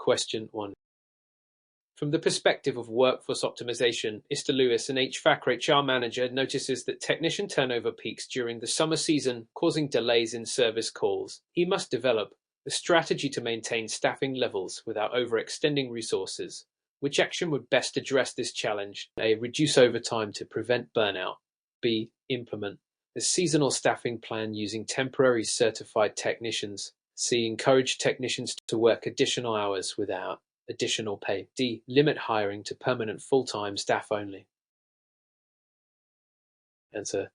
Question 1. From the perspective of workforce optimization, Mr. Lewis, an HVACR HR manager, notices that technician turnover peaks during the summer season, causing delays in service calls. He must develop a strategy to maintain staffing levels without overextending resources. Which action would best address this challenge? A. Reduce overtime to prevent burnout. B. Implement a seasonal staffing plan using temporary certified technicians. C. Encourage technicians to work additional hours without additional pay. D. Limit hiring to permanent full-time staff only. Answer.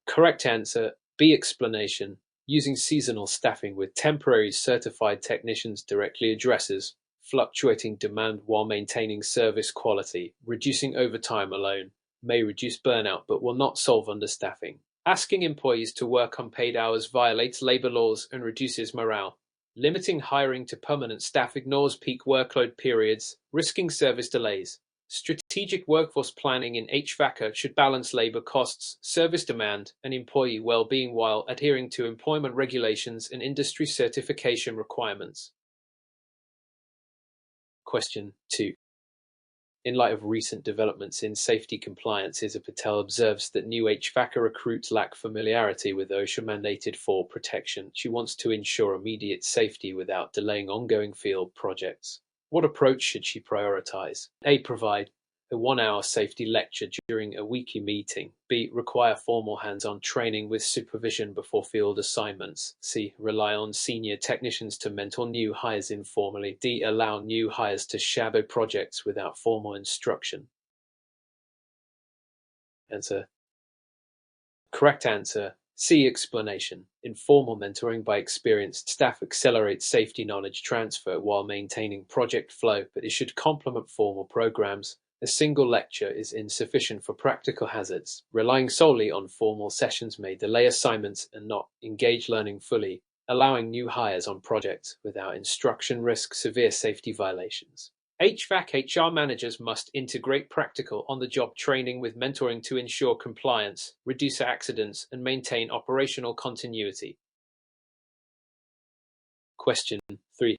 Correct answer. B. Explanation. Using seasonal staffing with temporary certified technicians directly addresses fluctuating demand while maintaining service quality. Reducing overtime alone may reduce burnout but will not solve understaffing. Asking employees to work unpaid hours violates labor laws and reduces morale. Limiting hiring to permanent staff ignores peak workload periods, risking service delays. Strategic workforce planning in HVACR should balance labor costs, service demand, and employee well-being while adhering to employment regulations and industry certification requirements. Question 2. In light of recent developments in safety compliance, Isa Patel observes that new HVACR recruits lack familiarity with OSHA-mandated fall protection. She wants to ensure immediate safety without delaying ongoing field projects. What approach should she prioritize? A. Provide a 1-hour safety lecture during a weekly meeting. B. Require formal hands-on training with supervision before field assignments. C. Rely on senior technicians to mentor new hires informally. D. Allow new hires to shadow projects without formal instruction. Answer. Correct answer. C. Explanation. Informal mentoring by experienced staff accelerates safety knowledge transfer while maintaining project flow, but it should complement formal programs. A single lecture is insufficient for practical hazards. Relying solely on formal sessions may delay assignments and not engage learning fully. Allowing new hires on projects without instruction risks severe safety violations. HVAC HR managers must integrate practical on-the-job training with mentoring to ensure compliance, reduce accidents, and maintain operational continuity. Question 3.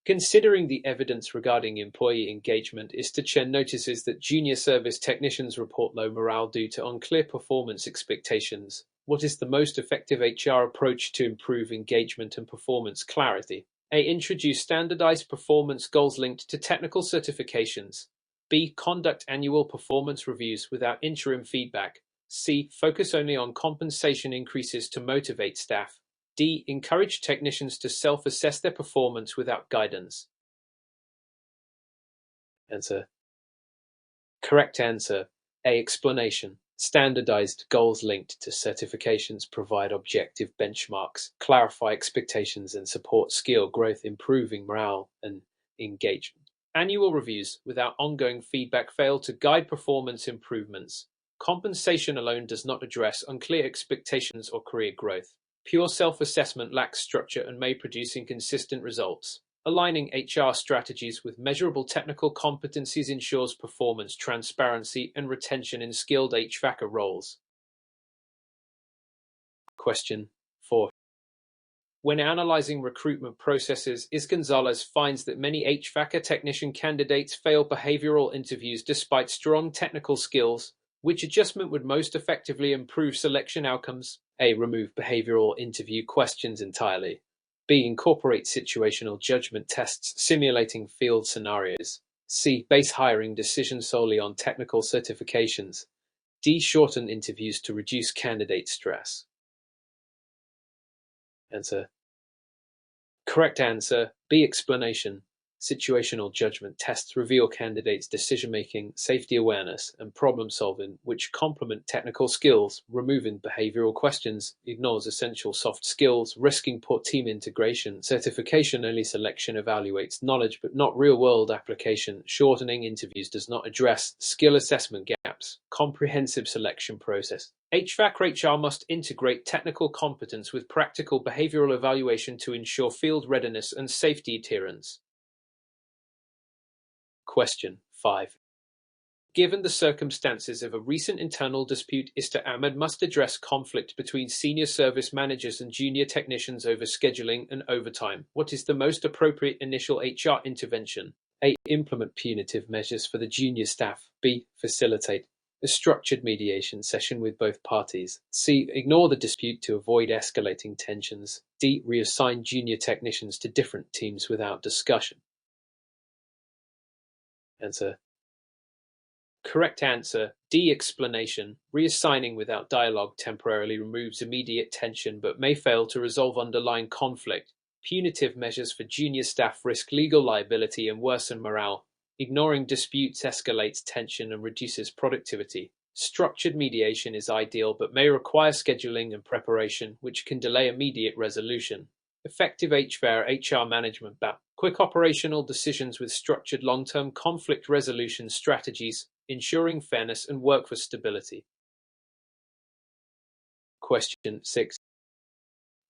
Considering the evidence regarding employee engagement, Mr. Chen notices that junior service technicians report low morale due to unclear performance expectations. What is the most effective HR approach to improve engagement and performance clarity? A. Introduce standardized performance goals linked to technical certifications. B. Conduct annual performance reviews without interim feedback. C. Focus only on compensation increases to motivate staff. D. Encourage technicians to self-assess their performance without guidance. Answer. Correct answer. A. Explanation. Standardized goals linked to certifications provide objective benchmarks, clarify expectations, and support skill growth, improving morale and engagement. Annual reviews without ongoing feedback fail to guide performance improvements. Compensation alone does not address unclear expectations or career growth. Pure self-assessment lacks structure and may produce inconsistent results. Aligning HR strategies with measurable technical competencies ensures performance, transparency, and retention in skilled HVACR roles. Question 4. When analyzing recruitment processes, Gonzalez finds that many HVACR technician candidates fail behavioral interviews despite strong technical skills. Which adjustment would most effectively improve selection outcomes? A. Remove behavioral interview questions entirely. B. Incorporate situational judgment tests simulating field scenarios. C. Base hiring decisions solely on technical certifications. D. Shorten interviews to reduce candidate stress. Answer. Correct answer. B. Explanation. Situational judgment tests reveal candidates' decision-making, safety awareness, and problem-solving, which complement technical skills. Removing behavioral questions ignores essential soft skills, risking poor team integration. Certification-only selection evaluates knowledge but not real-world application. Shortening interviews does not address skill assessment gaps. Comprehensive selection process. HVAC HR must integrate technical competence with practical behavioral evaluation to ensure field readiness and safety adherence. Question 5. Given the circumstances of a recent internal dispute, Mr. Ahmed must address conflict between senior service managers and junior technicians over scheduling and overtime. What is the most appropriate initial HR intervention? A. Implement punitive measures for the junior staff. B. Facilitate a structured mediation session with both parties. C. Ignore the dispute to avoid escalating tensions. D. Reassign junior technicians to different teams without discussion. Answer. Correct answer, D. Explanation. Reassigning without dialogue temporarily removes immediate tension but may fail to resolve underlying conflict. Punitive measures for junior staff risk legal liability and worsen morale. Ignoring disputes escalates tension and reduces productivity. Structured mediation is ideal but may require scheduling and preparation, which can delay immediate resolution. Effective HVACR management. Quick operational decisions with structured long-term conflict resolution strategies, ensuring fairness and workforce stability. Question 6.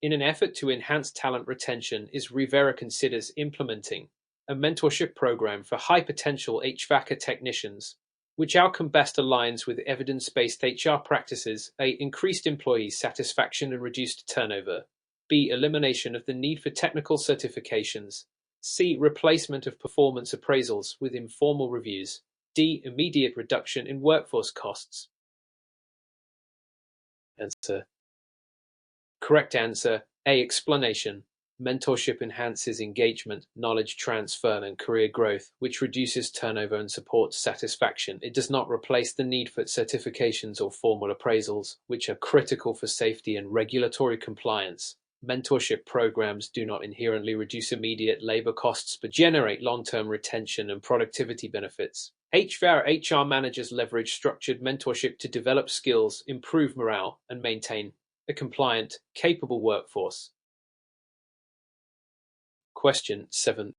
In an effort to enhance talent retention, is Rivera considers implementing a mentorship program for high-potential HVACR technicians, which outcome best aligns with evidence-based HR practices? A. Increased employee satisfaction and reduced turnover. B. Elimination of the need for technical certifications. C. Replacement of performance appraisals with informal reviews. D. Immediate reduction in workforce costs. Answer. Correct answer, A. Explanation. Mentorship enhances engagement, knowledge transfer, and career growth, which reduces turnover and supports satisfaction. It does not replace the need for certifications or formal appraisals, which are critical for safety and regulatory compliance. Mentorship programs do not inherently reduce immediate labor costs but generate long-term retention and productivity benefits. HR managers leverage structured mentorship to develop skills, improve morale, and maintain a compliant, capable workforce. Question 7.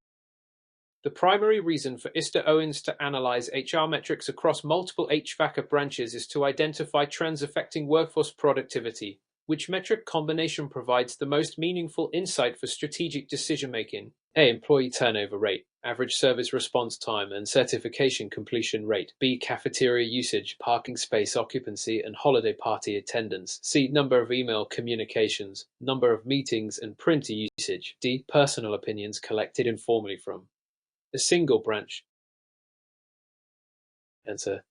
The primary reason for Mr. Owens to analyze HR metrics across multiple HVACR branches is to identify trends affecting workforce productivity. Which metric combination provides the most meaningful insight for strategic decision-making? A. Employee turnover rate, average service response time, and certification completion rate. B. Cafeteria usage, parking space occupancy, and holiday party attendance. C. Number of email communications, number of meetings, and printer usage. D. Personal opinions collected informally from a single branch. Answer.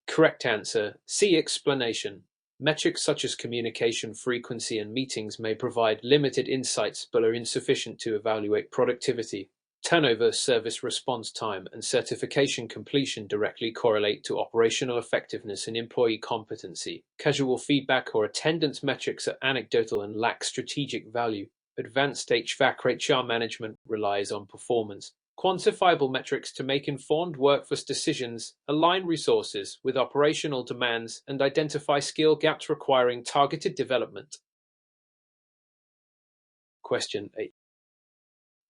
Correct answer, C. Explanation. Metrics such as communication frequency and meetings may provide limited insights but are insufficient to evaluate productivity. Turnover, service response time, and certification completion directly correlate to operational effectiveness and employee competency. Casual feedback or attendance metrics are anecdotal and lack strategic value. Advanced HVACR HR management relies on performance quantifiable metrics to make informed workforce decisions, align resources with operational demands, and identify skill gaps requiring targeted development. Question 8.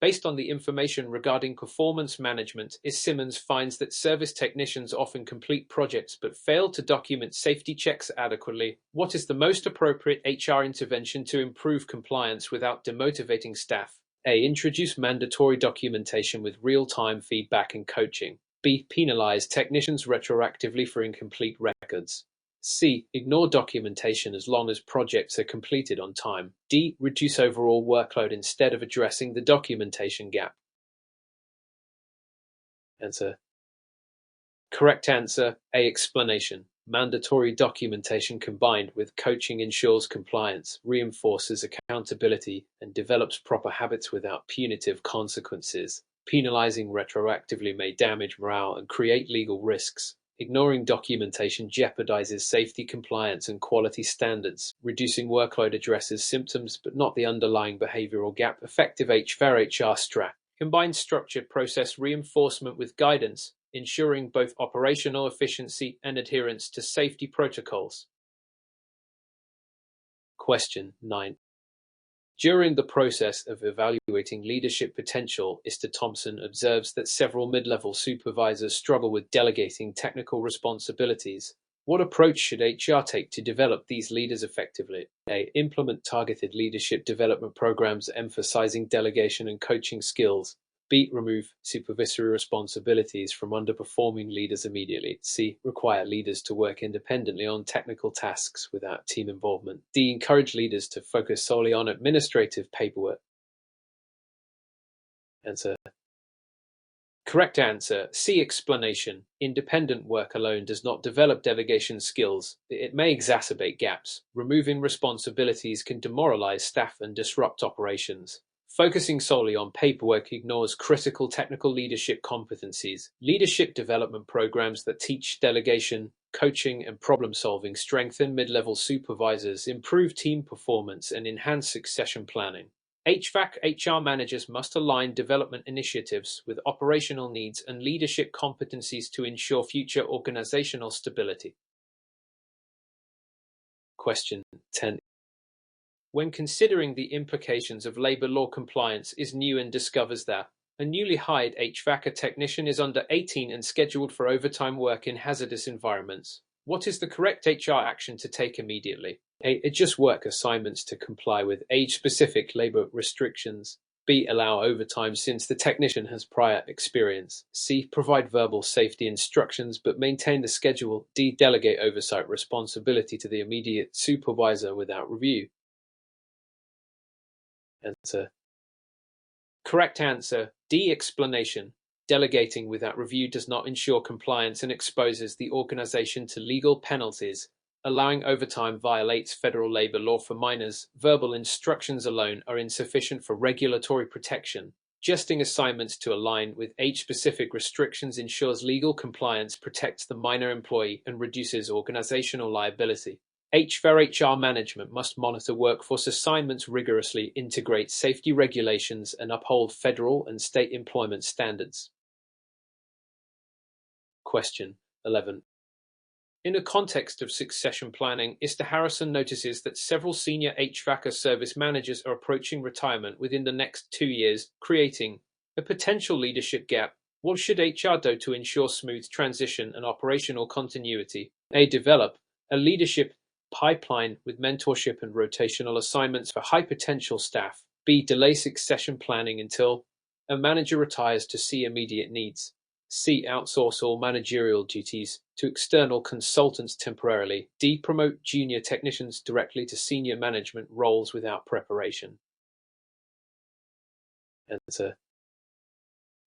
Based on the information regarding performance management, Simmons finds that service technicians often complete projects but fail to document safety checks adequately. What is the most appropriate HR intervention to improve compliance without demotivating staff? A. Introduce mandatory documentation with real-time feedback and coaching. B. Penalize technicians retroactively for incomplete records. C. Ignore documentation as long as projects are completed on time. D. Reduce overall workload instead of addressing the documentation gap. Answer. Correct answer, A. Explanation. Mandatory documentation combined with coaching ensures compliance, reinforces accountability, and develops proper habits without punitive consequences. Penalizing retroactively may damage morale and create legal risks. Ignoring documentation jeopardizes safety, compliance, and quality standards. Reducing workload addresses symptoms but not the underlying behavioral gap. Effective HVACR strat combines structured process reinforcement with guidance, ensuring both operational efficiency and adherence to safety protocols. Question 9. During the process of evaluating leadership potential, Mr. Thompson observes that several mid-level supervisors struggle with delegating technical responsibilities. What approach should HR take to develop these leaders effectively? A. Implement targeted leadership development programs emphasizing delegation and coaching skills. B. Remove supervisory responsibilities from underperforming leaders immediately. C. Require leaders to work independently on technical tasks without team involvement. D. Encourage leaders to focus solely on administrative paperwork. Answer. Correct answer. C. Explanation. Independent work alone does not develop delegation skills. It may exacerbate gaps. Removing responsibilities can demoralize staff and disrupt operations. Focusing solely on paperwork ignores critical technical leadership competencies. Leadership development programs that teach delegation, coaching, and problem solving strengthen mid-level supervisors, improve team performance, and enhance succession planning. HVAC HR managers must align development initiatives with operational needs and leadership competencies to ensure future organizational stability. Question 10. When considering the implications of labor law compliance is new and discovers that a newly hired HVAC technician is under 18 and scheduled for overtime work in hazardous environments, what is the correct HR action to take immediately? A. Adjust work assignments to comply with age-specific labor restrictions. B. Allow overtime since the technician has prior experience. C. Provide verbal safety instructions but maintain the schedule. D. Delegate oversight responsibility to the immediate supervisor without review. Answer. Correct answer. D. Explanation. Delegating without review does not ensure compliance and exposes the organization to legal penalties. Allowing overtime violates federal labor law for minors. Verbal instructions alone are insufficient for regulatory protection. Adjusting assignments to align with age-specific restrictions ensures legal compliance, protects the minor employee, and reduces organizational liability. HVACR management must monitor workforce assignments rigorously, integrate safety regulations, and uphold federal and state employment standards. Question 11. In a context of succession planning, Mr. Harrison notices that several senior HVAC service managers are approaching retirement within the next 2 years, creating a potential leadership gap. What should HR do to ensure smooth transition and operational continuity? A. Develop a leadership pipeline with mentorship and rotational assignments for high potential staff. B. Delay succession planning until a manager retires to see immediate needs. C. Outsource all managerial duties to external consultants temporarily. D. Promote junior technicians directly to senior management roles without preparation. Answer.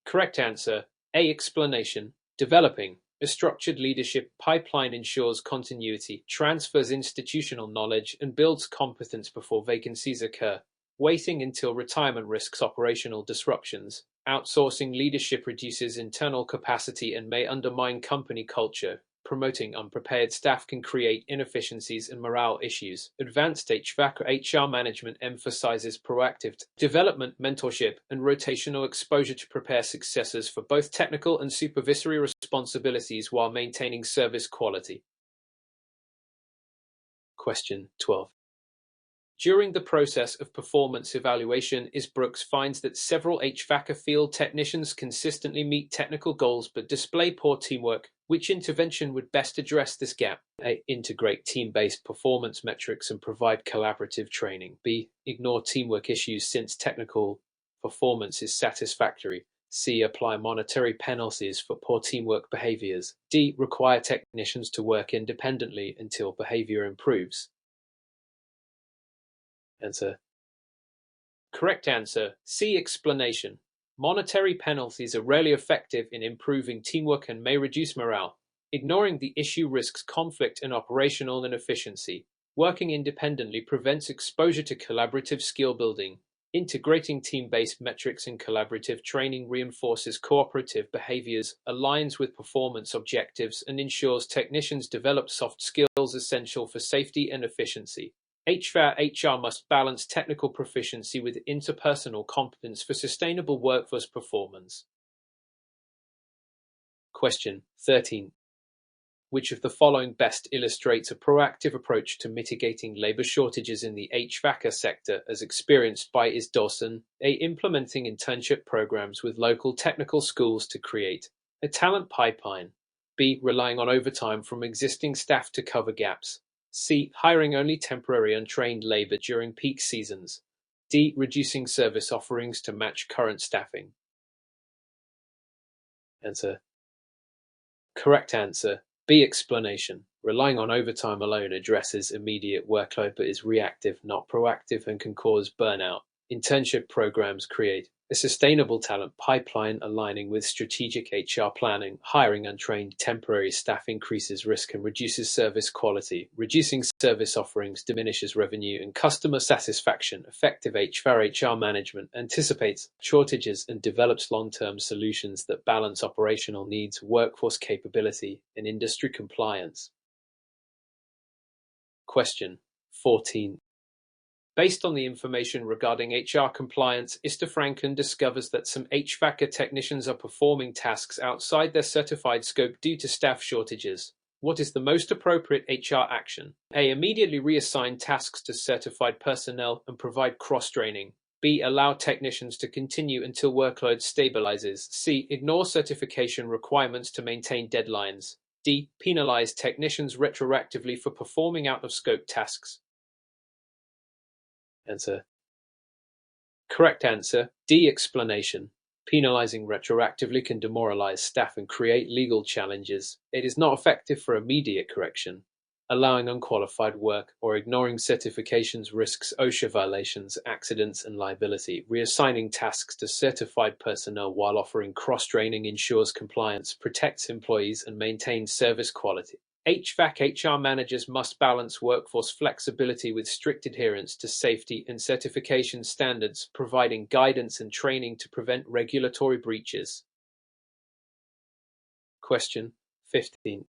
Correct answer. A. Explanation. Developing a structured leadership pipeline ensures continuity, transfers institutional knowledge, and builds competence before vacancies occur. Waiting until retirement risks operational disruptions. Outsourcing leadership reduces internal capacity and may undermine company culture. Promoting unprepared staff can create inefficiencies and morale issues. Advanced HVAC HR management emphasizes proactive development, mentorship, and rotational exposure to prepare successors for both technical and supervisory responsibilities while maintaining service quality. Question 12. During the process of performance evaluation, Brooks finds that several HVAC field technicians consistently meet technical goals but display poor teamwork. Which intervention would best address this gap? A. Integrate team-based performance metrics and provide collaborative training. B. Ignore teamwork issues since technical performance is satisfactory. C. Apply monetary penalties for poor teamwork behaviors. D. Require technicians to work independently until behavior improves. Answer. Correct answer. C. Explanation. Monetary penalties are rarely effective in improving teamwork and may reduce morale. Ignoring the issue risks conflict and operational inefficiency. Working independently prevents exposure to collaborative skill building. Integrating team-based metrics and collaborative training reinforces cooperative behaviors, aligns with performance objectives, and ensures technicians develop soft skills essential for safety and efficiency. HR must balance technical proficiency with interpersonal competence for sustainable workforce performance. Question 13. Which of the following best illustrates a proactive approach to mitigating labor shortages in the HVAC sector as experienced by Dawson? A. Implementing internship programs with local technical schools to create a talent pipeline. B. Relying on overtime from existing staff to cover gaps. C. Hiring only temporary untrained labor during peak seasons. D. Reducing service offerings to match current staffing. Answer. Correct answer. B. Explanation. Relying on overtime alone addresses immediate workload but is reactive, not proactive, and can cause burnout. Internship programs create a sustainable talent pipeline aligning with strategic HR planning. Hiring untrained temporary staff increases risk and reduces service quality. Reducing service offerings diminishes revenue and customer satisfaction. Effective HR management anticipates shortages and develops long-term solutions that balance operational needs, workforce capability, and industry compliance. Question 14. Based on the information regarding HR compliance, Mr. Franken discovers that some HVACR technicians are performing tasks outside their certified scope due to staff shortages. What is the most appropriate HR action? A. Immediately reassign tasks to certified personnel and provide cross-training. B. Allow technicians to continue until workload stabilizes. C. Ignore certification requirements to maintain deadlines. D. Penalize technicians retroactively for performing out-of-scope tasks. Answer. Correct answer. D. Explanation. Penalizing retroactively can demoralize staff and create legal challenges. It is not effective for immediate correction. Allowing unqualified work or ignoring certifications risks OSHA violations, accidents, and liability. Reassigning tasks to certified personnel while offering cross-training ensures compliance, protects employees, and maintains service quality. HVAC HR managers must balance workforce flexibility with strict adherence to safety and certification standards, providing guidance and training to prevent regulatory breaches. Question 15.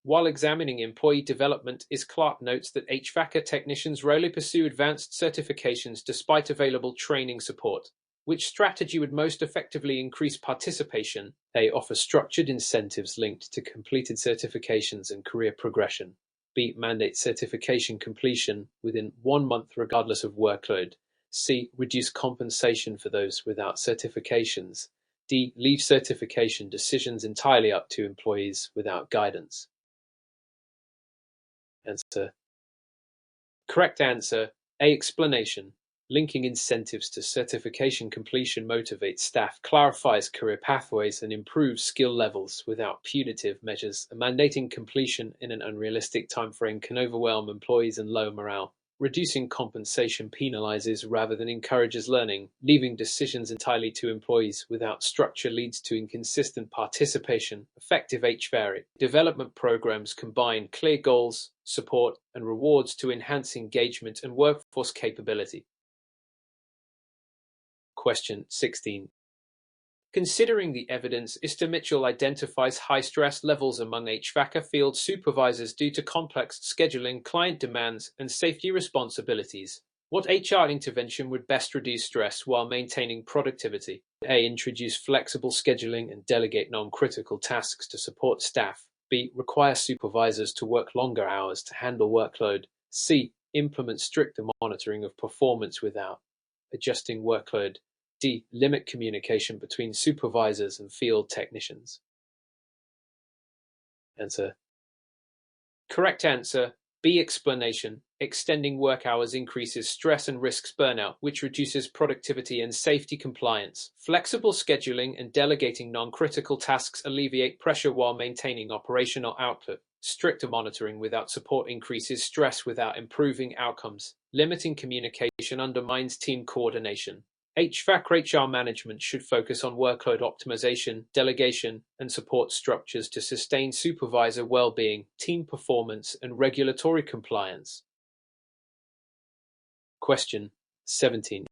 While examining employee development, Clark notes that HVACR technicians rarely pursue advanced certifications despite available training support. Which strategy would most effectively increase participation? A. Offer structured incentives linked to completed certifications and career progression. B. Mandate certification completion within 1 month regardless of workload. C. Reduce compensation for those without certifications. D. Leave certification decisions entirely up to employees without guidance. Answer. Correct answer. A. Explanation. Linking incentives to certification completion motivates staff, clarifies career pathways, and improves skill levels without punitive measures. Mandating completion in an unrealistic timeframe can overwhelm employees and lower morale. Reducing compensation penalizes rather than encourages learning. Leaving decisions entirely to employees without structure leads to inconsistent participation. Effective HVACR development programs combine clear goals, support, and rewards to enhance engagement and workforce capability. Question 16. Considering the evidence, Mr. Mitchell identifies high stress levels among HVACR field supervisors due to complex scheduling, client demands, and safety responsibilities. What HR intervention would best reduce stress while maintaining productivity? A. Introduce flexible scheduling and delegate non-critical tasks to support staff. B. Require supervisors to work longer hours to handle workload. C. Implement stricter monitoring of performance without adjusting workload. D. Limit communication between supervisors and field technicians. Answer. Correct answer. B. Explanation. Extending work hours increases stress and risks burnout, which reduces productivity and safety compliance. Flexible scheduling and delegating non-critical tasks alleviate pressure while maintaining operational output. Stricter monitoring without support increases stress without improving outcomes. Limiting communication undermines team coordination. HVAC/HR management should focus on workload optimization, delegation, and support structures to sustain supervisor well-being, team performance, and regulatory compliance. Question 17.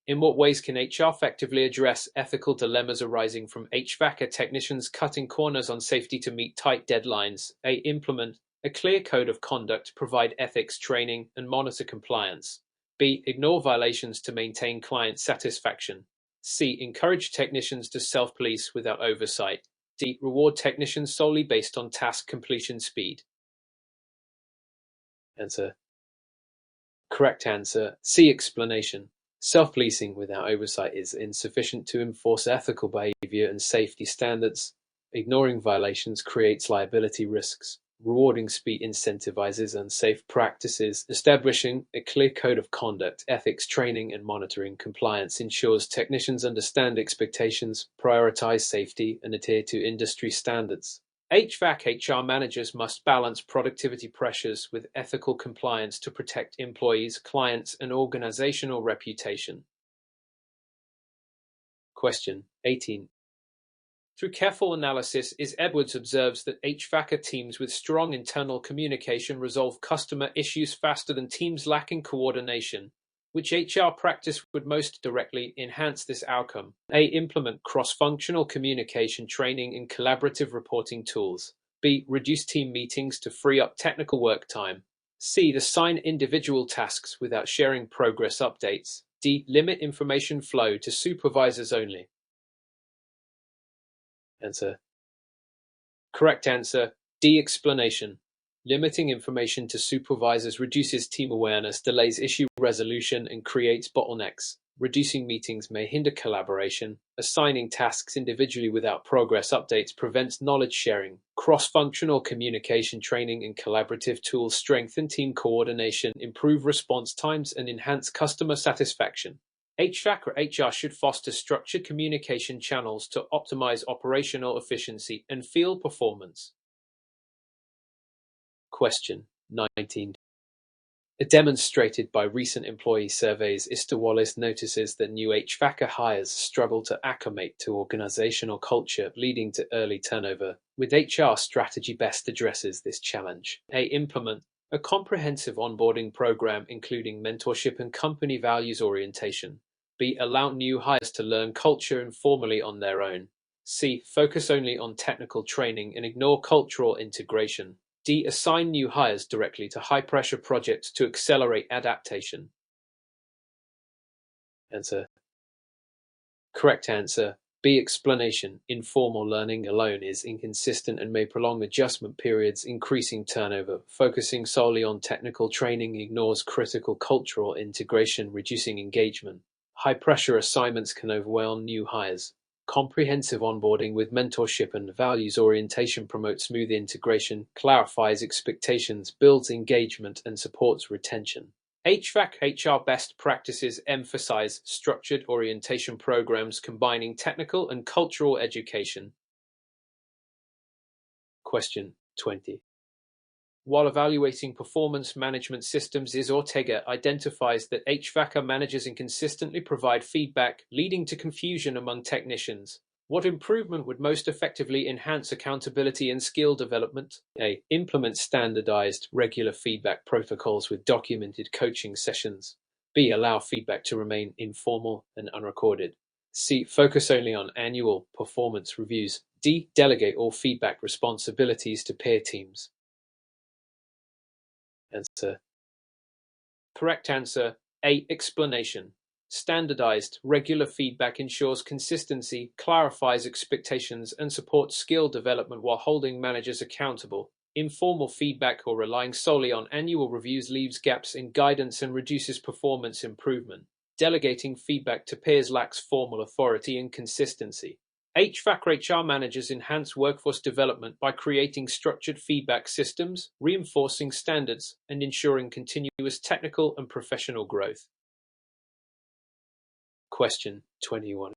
In what ways can HR effectively address ethical dilemmas arising from HVACR technicians cutting corners on safety to meet tight deadlines? A. Implement a clear code of conduct, provide ethics training, and monitor compliance. B. Ignore violations to maintain client satisfaction. C. Encourage technicians to self-police without oversight. D. Reward technicians solely based on task completion speed. Answer. Correct answer. C. Explanation. Self-policing without oversight is insufficient to enforce ethical behavior and safety standards. Ignoring violations creates liability risks. Rewarding speed incentivizes unsafe practices. Establishing a clear code of conduct, ethics training, and monitoring compliance ensures technicians understand expectations, prioritize safety, and adhere to industry standards. HVAC HR managers must balance productivity pressures with ethical compliance to protect employees, clients, and organizational reputation. Question 18. Through careful analysis, Edwards observes that HVACR teams with strong internal communication resolve customer issues faster than teams lacking coordination. Which HR practice would most directly enhance this outcome? A. Implement cross-functional communication training and collaborative reporting tools. B. Reduce team meetings to free up technical work time. C. Assign individual tasks without sharing progress updates. D. Limit information flow to supervisors only. Answer. Correct answer, D. Explanation. Limiting information to supervisors reduces team awareness, delays issue resolution, and creates bottlenecks. Reducing meetings may hinder collaboration. Assigning tasks individually without progress updates prevents knowledge sharing. Cross-functional communication training and collaborative tools strengthen team coordination, improve response times, and enhance customer satisfaction. HVAC or HR should foster structured communication channels to optimize operational efficiency and field performance. Question 19. Demonstrated by recent employee surveys, Mr. Wallace notices that new HVAC hires struggle to acclimate to organizational culture, leading to early turnover. With HR strategy best addresses this challenge? A. Implement a comprehensive onboarding program including mentorship and company values orientation. B. Allow new hires to learn culture informally on their own. C. Focus only on technical training and ignore cultural integration. D. Assign new hires directly to high-pressure projects to accelerate adaptation. Answer. Correct answer, B. Explanation. Informal learning alone is inconsistent and may prolong adjustment periods, increasing turnover. Focusing solely on technical training ignores critical cultural integration, reducing engagement. High-pressure assignments can overwhelm new hires. Comprehensive onboarding with mentorship and values orientation promotes smooth integration, clarifies expectations, builds engagement, and supports retention. HVAC HR best practices emphasize structured orientation programs combining technical and cultural education. Question 20. While evaluating performance management systems, Ortega identifies that HVAC managers inconsistently provide feedback, leading to confusion among technicians. What improvement would most effectively enhance accountability and skill development? A. Implement standardized, regular feedback protocols with documented coaching sessions. B. Allow feedback to remain informal and unrecorded. C. Focus only on annual performance reviews. D. Delegate all feedback responsibilities to peer teams. Answer. Correct answer, A. Explanation. Standardized, regular feedback ensures consistency, clarifies expectations, and supports skill development while holding managers accountable. Informal feedback or relying solely on annual reviews leaves gaps in guidance and reduces performance improvement. Delegating feedback to peers lacks formal authority and consistency. HVAC HR managers enhance workforce development by creating structured feedback systems, reinforcing standards, and ensuring continuous technical and professional growth. Question 21.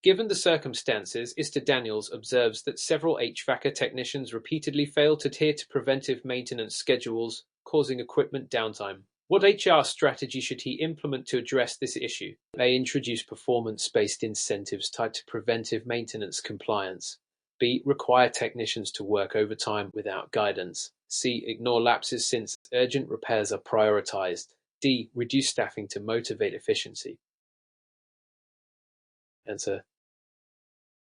Given the circumstances, Mr. Daniels observes that several HVAC technicians repeatedly fail to adhere to preventive maintenance schedules, causing equipment downtime. What HR strategy should he implement to address this issue? A. Introduce performance-based incentives tied to preventive maintenance compliance. B. Require technicians to work overtime without guidance. C. Ignore lapses since urgent repairs are prioritized. D. Reduce staffing to motivate efficiency. Answer.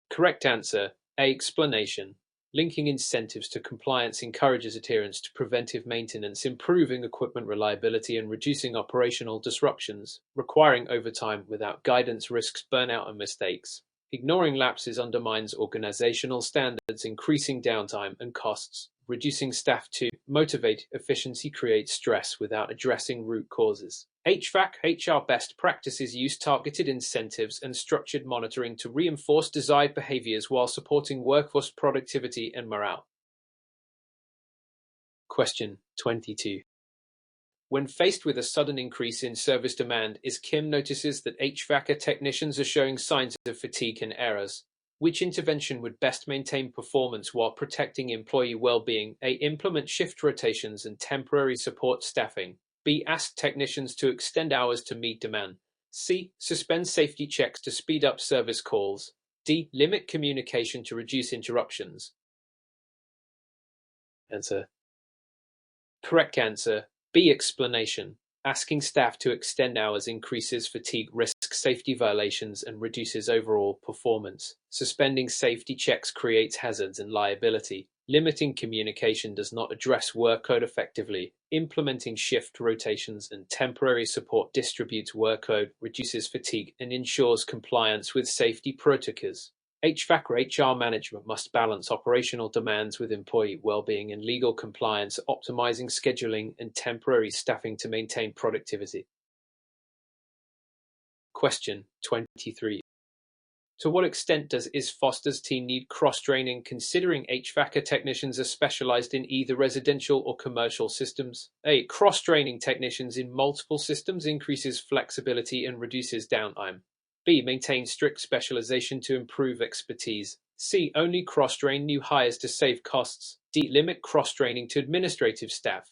Correct answer, A. Explanation. Linking incentives to compliance encourages adherence to preventive maintenance, improving equipment reliability and reducing operational disruptions. Requiring overtime without guidance risks burnout and mistakes. Ignoring lapses undermines organizational standards, increasing downtime and costs. Reducing staff to motivate efficiency creates stress without addressing root causes. HVAC HR best practices use targeted incentives and structured monitoring to reinforce desired behaviors while supporting workforce productivity and morale. Question 22. When faced with a sudden increase in service demand, Kim notices that HVACR technicians are showing signs of fatigue and errors. Which intervention would best maintain performance while protecting employee well-being? A. Implement shift rotations and temporary support staffing. B. Ask technicians to extend hours to meet demand. C. Suspend safety checks to speed up service calls. D. Limit communication to reduce interruptions. Answer. Correct answer. B. Explanation. Asking staff to extend hours increases fatigue risk, safety violations, and reduces overall performance. Suspending safety checks creates hazards and liability. Limiting communication does not address workload effectively. Implementing shift rotations and temporary support distributes workload, reduces fatigue, and ensures compliance with safety protocols. HVACR HR management must balance operational demands with employee well-being and legal compliance, optimizing scheduling and temporary staffing to maintain productivity. Question 23. To what extent does Foster's team need cross-training, considering HVACR technicians are specialized in either residential or commercial systems? A. Cross-training technicians in multiple systems increases flexibility and reduces downtime. B. Maintain strict specialization to improve expertise. C. Only cross-train new hires to save costs. D. Limit cross-training to administrative staff.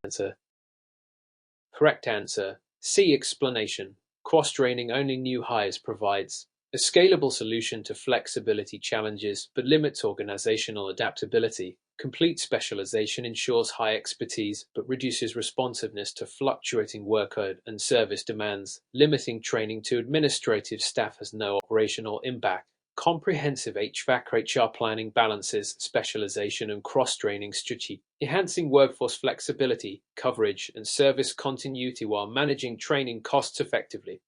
Answer. Correct answer. C. Explanation. Cross-training only new hires provides a scalable solution to flexibility challenges, but limits organizational adaptability. Complete specialization ensures high expertise, but reduces responsiveness to fluctuating workload and service demands. Limiting training to administrative staff has no operational impact. Comprehensive HVACR HR planning balances specialization and cross-training strategy, enhancing workforce flexibility, coverage, and service continuity while managing training costs effectively.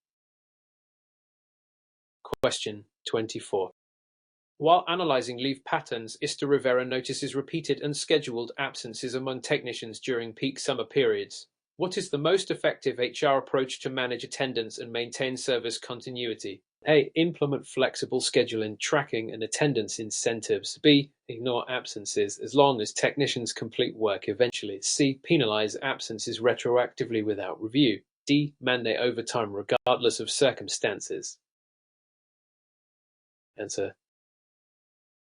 Question 24. While analyzing leave patterns, Rivera notices repeated and scheduled absences among technicians during peak summer periods. What is the most effective HR approach to manage attendance and maintain service continuity? A. Implement flexible scheduling, tracking, and attendance incentives. B. Ignore absences as long as technicians complete work eventually. C. Penalize absences retroactively without review. D. Mandate overtime regardless of circumstances. Answer.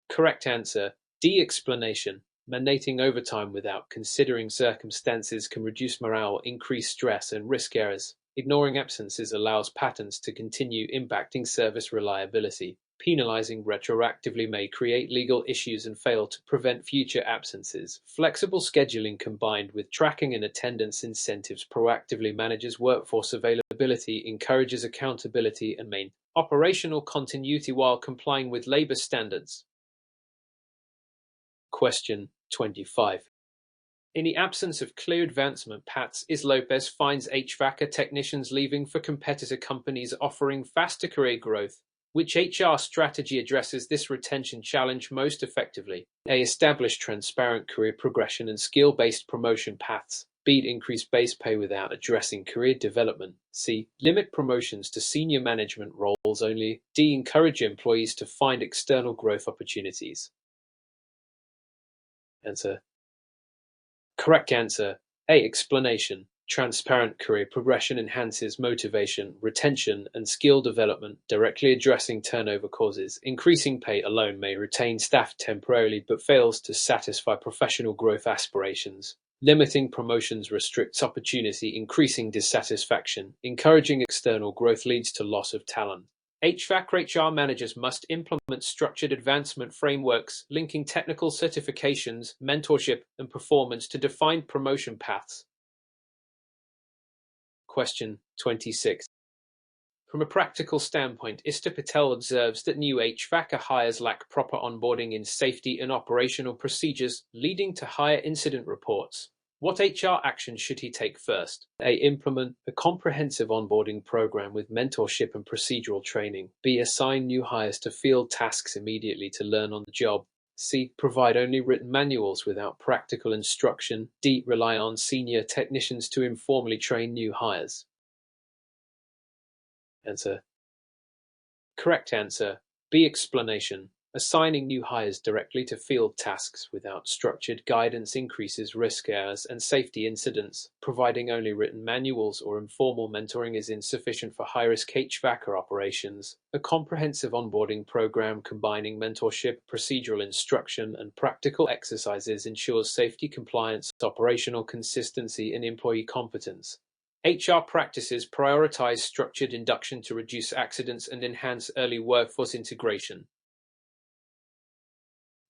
Correct answer. D. Explanation. Mandating overtime without considering circumstances can reduce morale, increase stress, and risk errors. Ignoring absences allows patterns to continue impacting service reliability. Penalizing retroactively may create legal issues and fail to prevent future absences. Flexible scheduling combined with tracking and attendance incentives proactively manages workforce availability, encourages accountability, and maintains operational continuity while complying with labor standards. Question 25. In the absence of clear advancement paths, Lopez finds HVACR technicians leaving for competitor companies offering faster career growth. Which HR strategy addresses this retention challenge most effectively? A. Establish transparent career progression and skill-based promotion paths. B. Increase base pay without addressing career development. C. Limit promotions to senior management roles only. D. Encourage employees to find external growth opportunities. Answer. Correct answer. A. Explanation. Transparent career progression enhances motivation, retention, and skill development, directly addressing turnover causes. Increasing pay alone may retain staff temporarily but fails to satisfy professional growth aspirations. Limiting promotions restricts opportunity, increasing dissatisfaction. Encouraging external growth leads to loss of talent. HVACR HR managers must implement structured advancement frameworks, linking technical certifications, mentorship, and performance to define promotion paths. Question 26. From a practical standpoint, Patel observes that new HVACR hires lack proper onboarding in safety and operational procedures, leading to higher incident reports. What HR actions should he take first? A. Implement a comprehensive onboarding program with mentorship and procedural training. B. Assign new hires to field tasks immediately to learn on the job. C. Provide only written manuals without practical instruction. D. Rely on senior technicians to informally train new hires. Answer. Correct answer. B. Explanation. Assigning new hires directly to field tasks without structured guidance increases risk errors and safety incidents. Providing only written manuals or informal mentoring is insufficient for high-risk HVACR operations. A comprehensive onboarding program combining mentorship, procedural instruction, and practical exercises ensures safety compliance, operational consistency, and employee competence. HR practices prioritize structured induction to reduce accidents and enhance early workforce integration.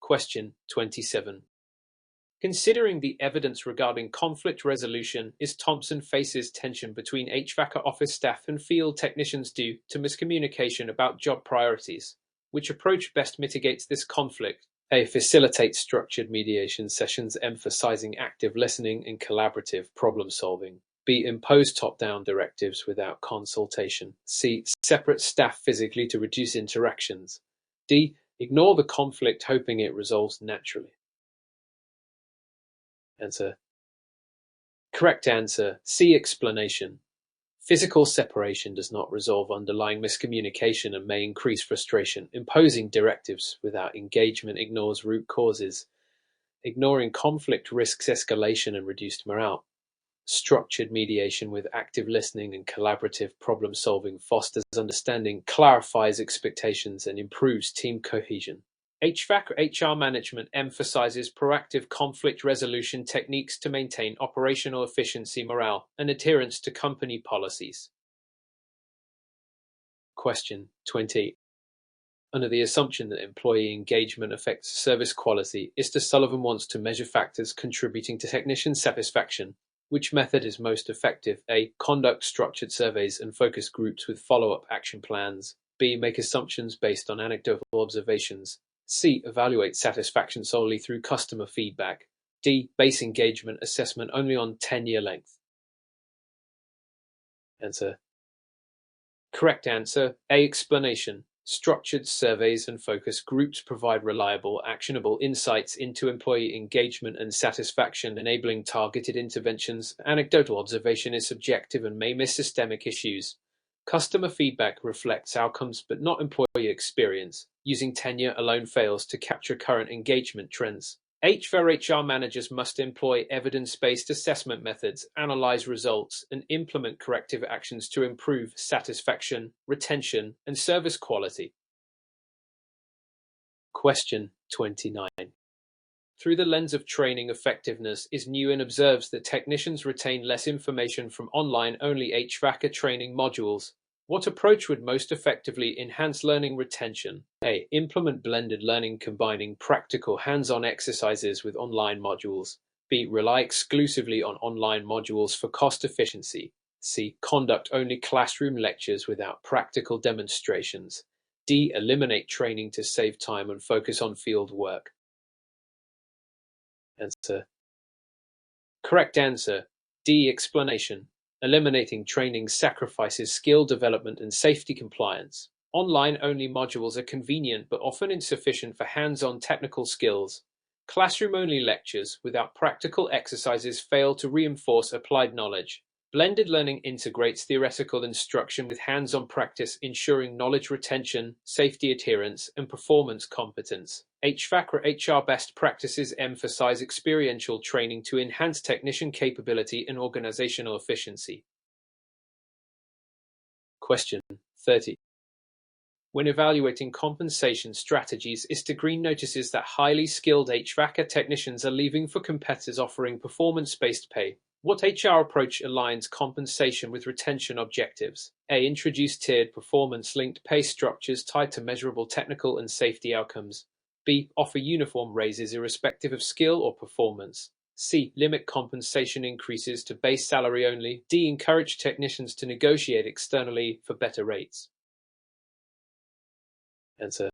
Question 27. Considering the evidence regarding conflict resolution, is Thompson faces tension between HVACR office staff and field technicians due to miscommunication about job priorities? Which approach best mitigates this conflict? A. Facilitate structured mediation sessions emphasizing active listening and collaborative problem solving. B. Impose top-down directives without consultation. C. Separate staff physically to reduce interactions. D. Ignore the conflict hoping it resolves naturally. Answer. Correct answer. C. Explanation. Physical separation does not resolve underlying miscommunication and may increase frustration. Imposing directives without engagement ignores root causes. Ignoring conflict risks escalation and reduced morale. Structured mediation with active listening and collaborative problem solving fosters understanding, clarifies expectations, and improves team cohesion. HVAC HR management emphasizes proactive conflict resolution techniques to maintain operational efficiency, morale, and adherence to company policies. Question 20. Under the assumption that employee engagement affects service quality, Mr. Sullivan wants to measure factors contributing to technician satisfaction. Which method is most effective? A. Conduct structured surveys and focus groups with follow-up action plans. B. Make assumptions based on anecdotal observations. C. Evaluate satisfaction solely through customer feedback. D. Base engagement assessment only on tenure length. Answer. Correct answer. A. Explanation. Structured surveys and focus groups provide reliable, actionable insights into employee engagement and satisfaction, enabling targeted interventions. Anecdotal observation is subjective and may miss systemic issues. Customer feedback reflects outcomes but not employee experience. Using tenure alone fails to capture current engagement trends. HVACR managers must employ evidence-based assessment methods, analyze results, and implement corrective actions to improve satisfaction, retention, and service quality. Question 29. Through the lens of training effectiveness, is Nguyen observes that technicians retain less information from online-only HVACR training modules. What approach would most effectively enhance learning retention? A. Implement blended learning combining practical hands-on exercises with online modules. B. Rely exclusively on online modules for cost efficiency. C. Conduct only classroom lectures without practical demonstrations. D. Eliminate training to save time and focus on field work. Answer. Correct answer. D. Explanation. Eliminating training sacrifices skill development and safety compliance. Online-only modules are convenient but often insufficient for hands-on technical skills. Classroom-only lectures without practical exercises fail to reinforce applied knowledge. Blended learning integrates theoretical instruction with hands-on practice, ensuring knowledge retention, safety adherence, and performance competence. HVACR HR best practices emphasize experiential training to enhance technician capability and organizational efficiency. Question 30. When evaluating compensation strategies, Mr. Green notices that highly skilled HVACR technicians are leaving for competitors offering performance-based pay. What HR approach aligns compensation with retention objectives? A. Introduce tiered performance-linked pay structures tied to measurable technical and safety outcomes. B. Offer uniform raises irrespective of skill or performance. C. Limit compensation increases to base salary only. D. Encourage technicians to negotiate externally for better rates. Answer.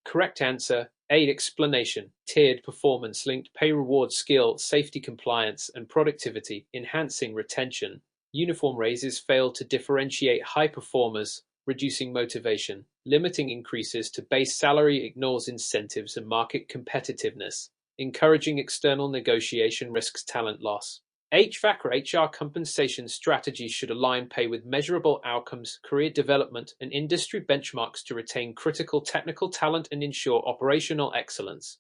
Correct answer. A. Explanation. Tiered performance-linked pay rewards skill, safety compliance, and productivity, enhancing retention. Uniform raises fail to differentiate high performers, reducing motivation. Limiting increases to base salary ignores incentives and market competitiveness. Encouraging external negotiation risks talent loss. HVAC or HR compensation strategies should align pay with measurable outcomes, career development, and industry benchmarks to retain critical technical talent and ensure operational excellence.